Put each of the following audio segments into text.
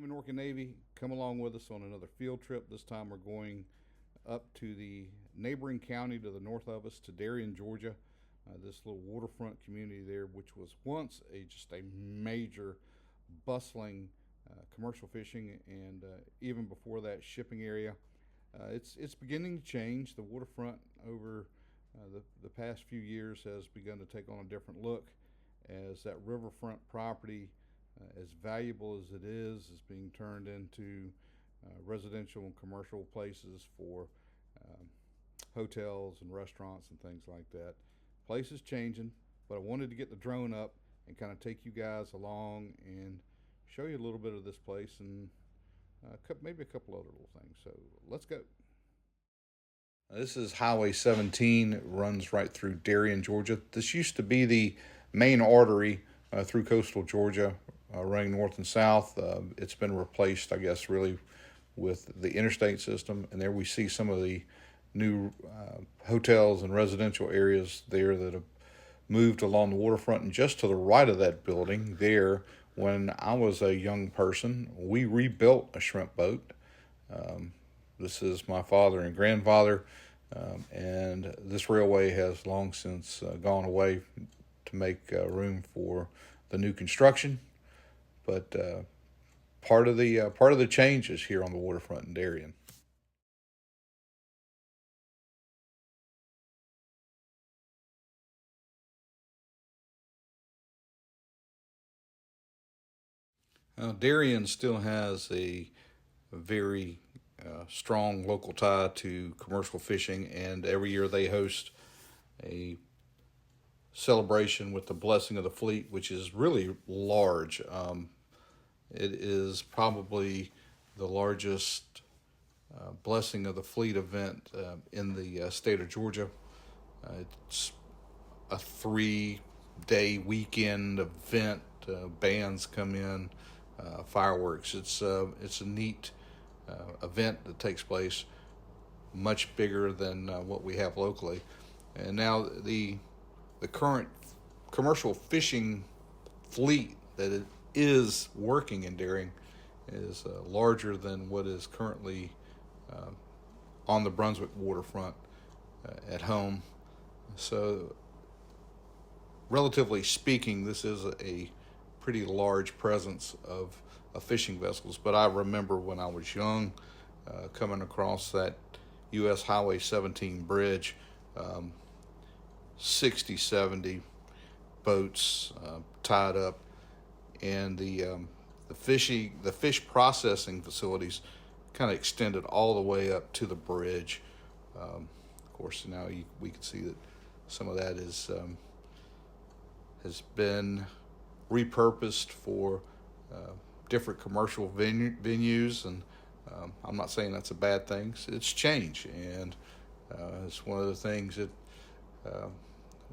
Minorcan Navy, come along with us on another field trip. This time we're going up to the neighboring county to the north of us, to Darien, Georgia. This little waterfront community there, which was once just a major, bustling commercial fishing, and even before that, shipping area. It's beginning to change. The waterfront over the past few years has begun to take on a different look, as that riverfront property, as valuable as it is being turned into residential and commercial places for um, hotels and restaurants and things like that. Place is changing, but I wanted to get the drone up and kind of take you guys along and show you a little bit of this place and maybe a couple other little things. So let's go. This is Highway 17. It runs right through Darien, Georgia. This used to be the main artery through coastal Georgia, running north and south. It's been replaced, I guess, really with the interstate system. And there we see some of the new hotels and residential areas there that have moved along the waterfront. And just to the right of that building there, when I was a young person, we rebuilt a shrimp boat. This is my father and grandfather, and this railway has long since gone away to make room for the new construction. But part of the changes here on the waterfront in Darien. Darien still has a very strong local tie to commercial fishing, and every year they host a celebration with the blessing of the fleet, which is really large. It is probably the largest blessing of the fleet event in the state of Georgia. It's a 3 day weekend event. Bands come in, fireworks. It's a neat event that takes place, much bigger than what we have locally. And now the current commercial fishing fleet that it is working in Darien is larger than what is currently uh, on the Brunswick waterfront at home. So, relatively speaking, this is a pretty large presence of fishing vessels. But I remember when I was young, coming across that U.S. Highway 17 bridge, um, 60, 70 boats tied up, and the fish processing facilities kind of extended all the way up to the bridge. Of course, now we can see that some of that has been repurposed for uh, different commercial venues, and I'm not saying that's a bad thing. It's change, and it's one of the things that uh,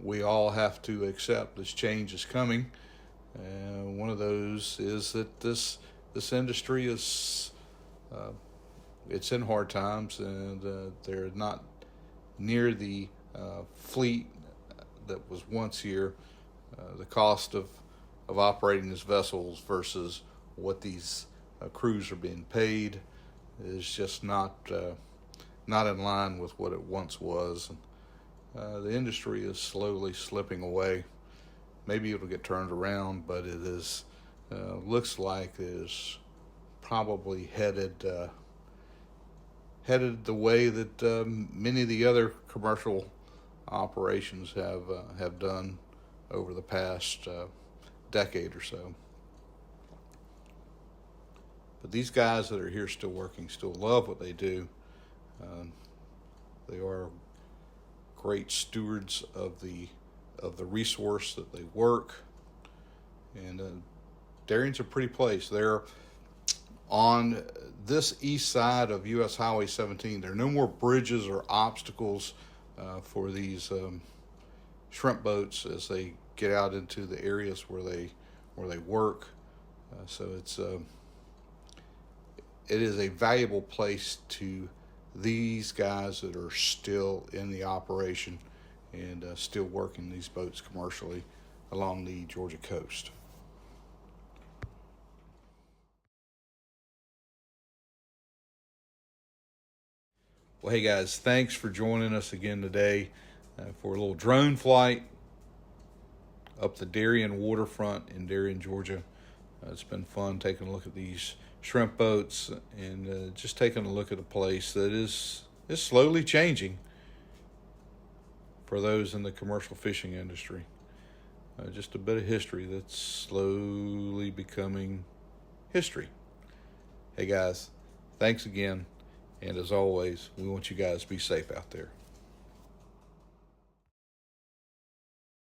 we all have to accept. This change is coming, and one of those is that this industry is uh, it's in hard times, and they're not near the fleet that was once here. The cost of operating these vessels versus what these crews are being paid is just not in line with what it once was. The industry is slowly slipping away. Maybe it'll get turned around, but it is looks like it is probably headed the way that many of the other commercial operations have done over the past decade or so. But these guys that are here still working still love what they do. Uh, they are great stewards of the resource that they work, and Darien's a pretty place. They're on this east side of U.S. Highway 17. There are no more bridges or obstacles for these shrimp boats as they get out into the areas where they work. So it is a valuable place to these guys that are still in the operation and still working these boats commercially along the Georgia coast. Well, hey guys, thanks for joining us again today for a little drone flight up the Darien Waterfront in Darien, Georgia. It's been fun taking a look at these shrimp boats and just taking a look at a place that is slowly changing for those in the commercial fishing industry. Just a bit of history that's slowly becoming history. Hey guys, thanks again. And as always, we want you guys to be safe out there.